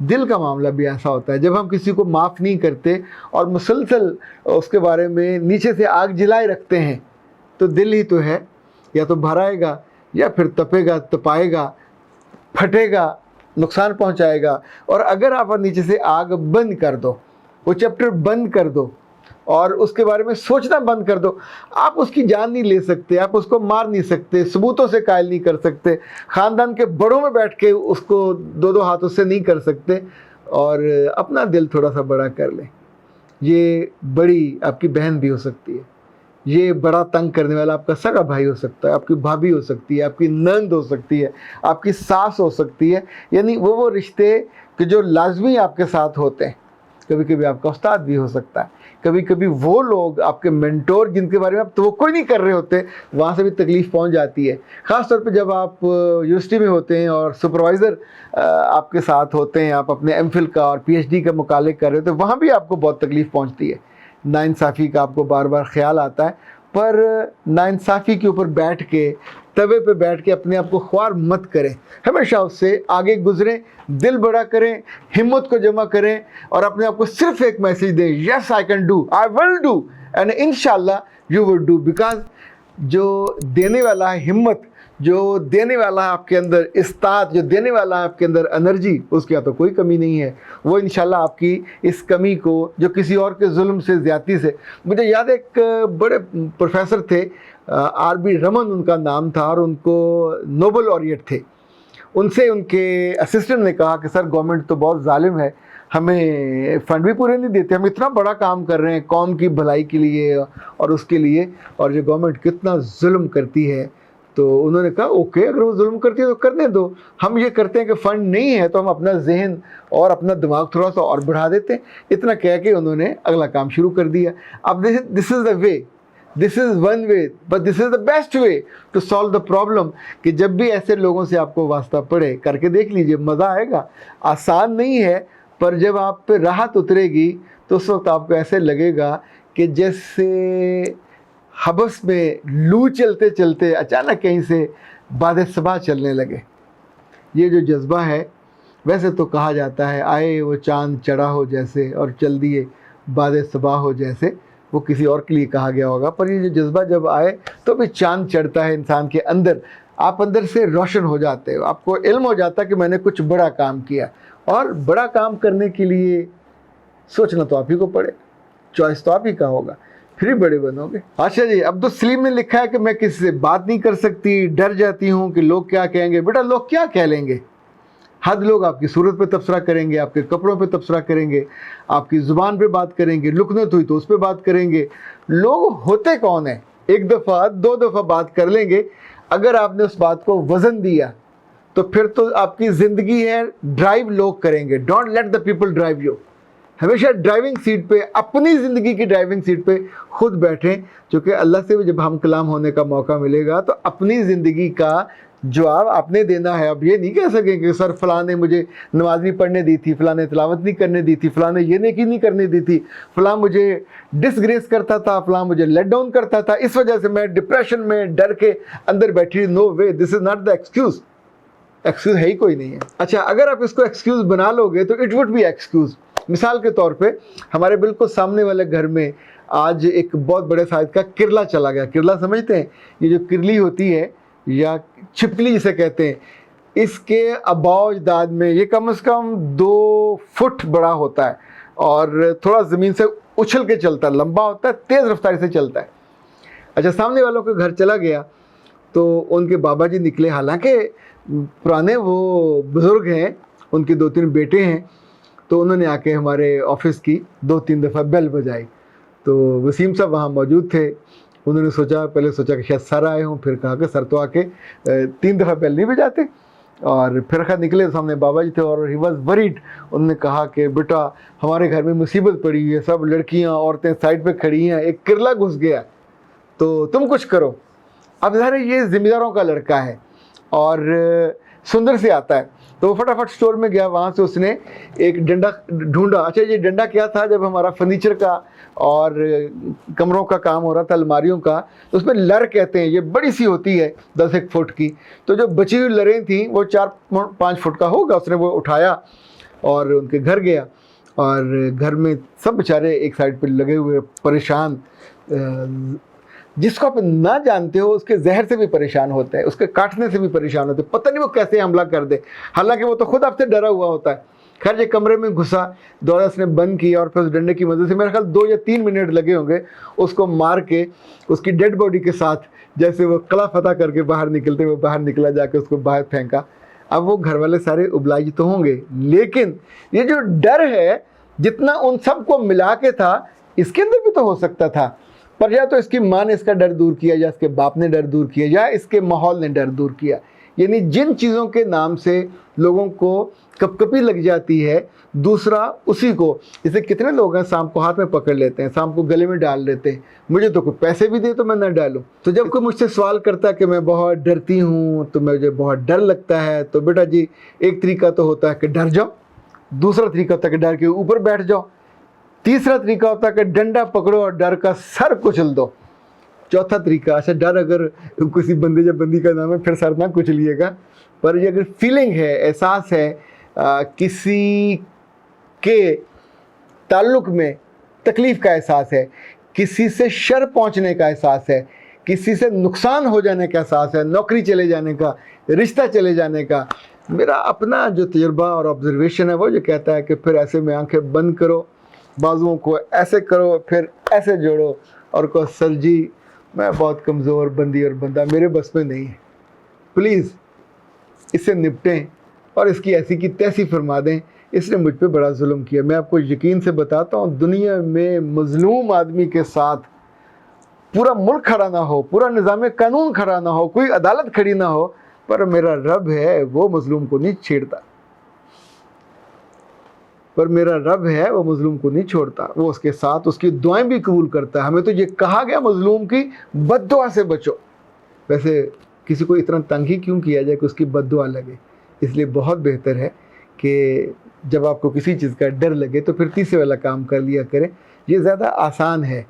دل کا معاملہ بھی ایسا ہوتا ہے، جب ہم کسی کو معاف نہیں کرتے اور مسلسل اس کے بارے میں نیچے سے آگ جلائے رکھتے ہیں، تو دل ہی تو ہے، یا تو بھرائے گا یا پھر تپے گا، تپائے گا، پھٹے گا، نقصان پہنچائے گا۔ اور اگر آپ نیچے سے آگ بند کر دو، وہ چیپٹر بند کر دو اور اس کے بارے میں سوچنا بند کر دو، آپ اس کی جان نہیں لے سکتے، آپ اس کو مار نہیں سکتے، ثبوتوں سے قائل نہیں کر سکتے، خاندان کے بڑوں میں بیٹھ کے اس کو دو ہاتھوں سے نہیں کر سکتے، اور اپنا دل تھوڑا سا بڑا کر لیں۔ یہ بڑی آپ کی بہن بھی ہو سکتی ہے، یہ بڑا تنگ کرنے والا آپ کا سگا بھائی ہو سکتا ہے، آپ کی بھابھی ہو سکتی ہے، آپ کی نند ہو سکتی ہے، آپ کی ساس ہو سکتی ہے، یعنی وہ رشتے کہ جو لازمی آپ کے ساتھ ہوتے ہیں۔ کبھی کبھی آپ کا استاد بھی ہو سکتا ہے، کبھی کبھی وہ لوگ آپ کے مینٹور جن کے بارے میں آپ توقع نہیں کر رہے ہوتے، وہاں سے بھی تکلیف پہنچ جاتی ہے۔ خاص طور پہ جب آپ یونیورسٹی میں ہوتے ہیں اور سپروائزر آپ کے ساتھ ہوتے ہیں، آپ اپنے ایم فل کا اور پی ایچ ڈی کا مطالعہ کر رہے ہوتے ہیں، وہاں بھی آپ کو بہت تکلیف پہنچتی ہے، ناانصافی کا آپ کو بار بار خیال آتا ہے، پر ناانصافی کے اوپر بیٹھ کے، توے پہ بیٹھ کے اپنے آپ کو خوار مت کریں، ہمیشہ اس سے آگے گزریں، دل بڑا کریں، ہمت کو جمع کریں اور اپنے آپ کو صرف ایک میسیج دیں، yes I can do, I will do, and انشاءاللہ یو ول ڈو، بیکاز جو دینے والا ہے ہمت، جو دینے والا ہے آپ کے اندر استاد، جو دینے والا ہے آپ کے اندر انرجی، اس کی تو کوئی کمی نہیں ہے۔ وہ انشاءاللہ آپ کی اس کمی کو، جو کسی اور کے ظلم سے، زیادتی سے، مجھے یاد ہے ایک بڑے پروفیسر تھے، آر بی رمن ان کا نام تھا، اور ان کو نوبل laureate تھے۔ ان سے ان کے اسسٹنٹ نے کہا کہ سر گورنمنٹ تو بہت ظالم ہے، ہمیں فنڈ بھی پورے نہیں دیتے، ہم اتنا بڑا کام کر رہے ہیں قوم کی بھلائی کے لیے اور اس کے لیے، اور جو گورنمنٹ کتنا ظلم کرتی ہے۔ تو انہوں نے کہا اوکے، اگر وہ ظلم کرتی ہے تو کرنے دو، ہم یہ کرتے ہیں کہ فنڈ نہیں ہے تو ہم اپنا ذہن اور اپنا دماغ تھوڑا سا اور بڑھا دیتے ہیں۔ اتنا کہہ کے انہوں نے اگلا کام شروع کر دیا۔ اب this is the way, this is one way, but this is the best way to solve the problem, کہ جب بھی ایسے لوگوں سے آپ کو واسطہ پڑے، کر کے دیکھ لیجئے، مزہ آئے گا۔ آسان نہیں ہے، پر جب آپ پہ راحت اترے گی تو اس وقت آپ کو ایسے لگے گا کہ جیسے حبس میں لو چلتے چلتے اچانک کہیں سے باد صبا چلنے لگے۔ یہ جو جذبہ ہے، ویسے تو کہا جاتا ہے آئے وہ چاند چڑھا ہو جیسے اور چل دیے باد صبا ہو جیسے، وہ کسی اور کے لیے کہا گیا ہوگا، پر یہ جو جذبہ جب آئے تو بھی چاند چڑھتا ہے انسان کے اندر، آپ اندر سے روشن ہو جاتے ہو، آپ کو علم ہو جاتا ہے کہ میں نے کچھ بڑا کام کیا، اور بڑا کام کرنے کے لیے سوچنا تو آپ ہی کو پڑے، چوائس تو آپ ہی کا ہوگا، پھر ہی بڑے بنو گے۔ اچھا جی، عبدالسلیم نے لکھا ہے کہ میں کسی سے بات نہیں کر سکتی، ڈر جاتی ہوں کہ لوگ کیا کہیں گے۔ بیٹا لوگ کیا کہہ لیں گے؟ حد لوگ آپ کی صورت پہ تبصرہ کریں گے، آپ کے کپڑوں پہ تبصرہ کریں گے، آپ کی زبان پہ بات کریں گے، لکنت ہوئی تو اس پہ بات کریں گے۔ لوگ ہوتے کون ہیں؟ ایک دفعہ دو دفعہ بات کر لیں گے، اگر آپ نے اس بات کو وزن دیا تو پھر تو آپ کی زندگی ہے، ڈرائیو لوگ کریں گے۔ Don't let the people drive you. ہمیشہ ڈرائیونگ سیٹ پہ، اپنی زندگی کی ڈرائیونگ سیٹ پہ خود بیٹھیں، چونکہ اللہ سے بھی جب ہم کلام ہونے کا موقع ملے گا تو اپنی زندگی کا جواب آپ نے دینا ہے۔ اب یہ نہیں کہہ سکیں کہ سر فلاں نے مجھے نماز نہیں پڑھنے دی تھی، فلاں نے تلاوت نہیں کرنے دی تھی، فلاں نے یہ نیکی نہیں کرنے دی تھی، فلاں مجھے ڈس گریس کرتا تھا، فلاں مجھے لیٹ ڈاؤن کرتا تھا، اس وجہ سے میں ڈپریشن میں ڈر کے اندر بیٹھی۔ No way, this is not the excuse. Excuse ہے ہی کوئی نہیں ہے۔ اچھا، اگر آپ اس کو ایکسکیوز بنا لو گے تو اٹ وڈ بی ایکسکیوز۔ مثال کے طور پہ ہمارے بالکل سامنے والے گھر میں آج ایک بہت بڑے سائز کا کرلا چلا گیا۔ کرلا سمجھتے ہیں؟ یہ جو کرلی ہوتی ہے یا چھپکلی جسے کہتے ہیں، اس کے آباء اجداد میں یہ کم از کم 2 فٹ بڑا ہوتا ہے اور تھوڑا زمین سے اچھل کے چلتا ہے، لمبا ہوتا ہے، تیز رفتاری سے چلتا ہے۔ اچھا، سامنے والوں کے گھر چلا گیا تو ان کے بابا جی نکلے، حالانکہ پرانے وہ بزرگ ہیں، ان کے 2-3 بیٹے ہیں، تو انہوں نے آ کے ہمارے آفس کی 2-3 دفعہ بیل بجائی۔ تو وسیم صاحب وہاں موجود تھے، انہوں نے پہلے سوچا کہ شاید سر آئے ہوں، پھر کہا کہ سر تو آ کے 3 دفعہ بیل نہیں بجاتے، اور پھر خیر نکلے تو سامنے بابا جی تھے اور ہی واز وریڈ۔ انہوں نے کہا کہ بیٹا ہمارے گھر میں مصیبت پڑی ہوئی ہے، سب لڑکیاں عورتیں سائڈ پہ کھڑی ہیں، ایک کرلا گھس گیا تو تم کچھ کرو۔ اب ظاہر ہے یہ ذمہ داروں کا لڑکا ہے اور سندر سے آتا ہے، تو وہ فٹافٹ سٹور میں گیا، وہاں سے اس نے ایک ڈنڈا ڈھونڈا۔ اچھا، یہ ڈنڈا کیا تھا؟ جب ہمارا فرنیچر کا اور کمروں کا کام ہو رہا تھا، الماریوں کا، تو اس میں لر کہتے ہیں، یہ بڑی سی ہوتی ہے 10-1 فٹ کی، تو جو بچی ہوئی لریں تھیں وہ 4-5 فٹ کا ہوگا، اس نے وہ اٹھایا اور ان کے گھر گیا اور گھر میں سب بیچارے ایک سائڈ پہ لگے ہوئے پریشان، جس کو آپ نہ جانتے ہو اس کے زہر سے بھی پریشان ہوتا ہے، اس کے کاٹنے سے بھی پریشان ہوتے ہیں، پتہ نہیں وہ کیسے حملہ کر دے، حالانکہ وہ تو خود آپ سے ڈرا ہوا ہوتا ہے۔ خیر یہ کمرے میں گھسا، دوبارہ اس نے بند کیا اور پھر اس ڈنڈے کی مدد سے میرے خیال 2 یا 3 منٹ لگے ہوں گے اس کو مار کے، اس کی ڈیڈ باڈی کے ساتھ جیسے وہ قلعہ فتح کر کے باہر نکلتے وہ باہر نکلا، جا کے اس کو باہر پھینکا۔ اب وہ گھر والے سارے ابلاج تو ہوں گے، لیکن یہ جو ڈر ہے جتنا ان سب کو ملا کے تھا اس کے اندر بھی تو ہو سکتا تھا، پر یا تو اس کی ماں نے اس کا ڈر دور کیا، یا اس کے باپ نے ڈر دور کیا، یا اس کے ماحول نے ڈر دور کیا۔ یعنی جن چیزوں کے نام سے لوگوں کو کپ کپی لگ جاتی ہے، دوسرا اسی کو، جیسے کتنے لوگ ہیں سانپ کو ہاتھ میں پکڑ لیتے ہیں، سانپ کو گلے میں ڈال لیتے ہیں، مجھے تو کوئی پیسے بھی دے تو میں نہ ڈالوں۔ تو جب کوئی مجھ سے سوال کرتا ہے کہ میں بہت ڈرتی ہوں تو مجھے بہت ڈر لگتا ہے، تو بیٹا جی ایک طریقہ تو ہوتا ہے کہ ڈر جاؤ، دوسرا طریقہ ہوتا ہے کہ ڈر کے اوپر بیٹھ جاؤ، تیسرا طریقہ ہوتا ہے کہ ڈنڈا پکڑو اور ڈر کا سر کچل دو، چوتھا طریقہ، اچھا ڈر اگر کسی بندے یا بندی کا نام ہے پھر سر نہ کچلیے گا، پر یہ اگر فیلنگ ہے، احساس ہے، کسی کے تعلق میں تکلیف کا احساس ہے، کسی سے شر پہنچنے کا احساس ہے، کسی سے نقصان ہو جانے کا احساس ہے، نوکری چلے جانے کا، رشتہ چلے جانے کا، میرا اپنا جو تجربہ اور آبزرویشن ہے وہ یہ کہتا ہے کہ پھر ایسے میں آنکھیں بند کرو، بازوؤں کو ایسے کرو، پھر ایسے جوڑو اور کہو سر جی میں بہت کمزور بندی اور بندہ، میرے بس میں نہیں ہے، پلیز اس سے نپٹیں اور اس کی ایسی کی تیسی فرما دیں، اس نے مجھ پہ بڑا ظلم کیا۔ میں آپ کو یقین سے بتاتا ہوں دنیا میں مظلوم آدمی کے ساتھ پورا ملک کھڑا نہ ہو، پورا نظام قانون کھڑا نہ ہو، کوئی عدالت کھڑی نہ ہو، پر میرا رب ہے وہ مظلوم کو نہیں چھیڑتا، پر میرا رب ہے وہ مظلوم کو نہیں چھوڑتا، وہ اس کے ساتھ اس کی دعائیں بھی قبول کرتا ہے۔ ہمیں تو یہ کہا گیا مظلوم کی بد دعا سے بچو، ویسے کسی کو اتنا تنگ ہی کیوں کیا جائے کہ اس کی بد دعا لگے؟ اس لیے بہت بہتر ہے کہ جب آپ کو کسی چیز کا ڈر لگے تو پھر تیسرے والا کام کر لیا کریں، یہ زیادہ آسان ہے،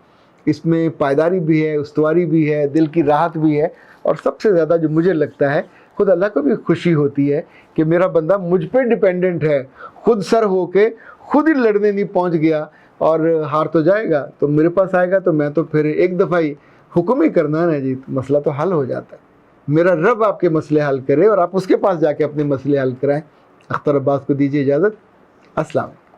اس میں پائیداری بھی ہے، استواری بھی ہے، دل کی راحت بھی ہے، اور سب سے زیادہ جو مجھے لگتا ہے خود اللہ کو بھی خوشی ہوتی ہے کہ میرا بندہ مجھ پہ ڈیپینڈنٹ ہے، خود سر ہو کے خود ہی لڑنے نہیں پہنچ گیا اور ہار تو جائے گا تو میرے پاس آئے گا، تو میں تو پھر ایک دفعہ ہی حکم ہی کرنا ہے نا جی، مسئلہ تو حل ہو جاتا ہے۔ میرا رب آپ کے مسئلے حل کرے اور آپ اس کے پاس جا کے اپنے مسئلے حل کرائیں۔ اختر عباس کو دیجیے اجازت، السلام علیکم۔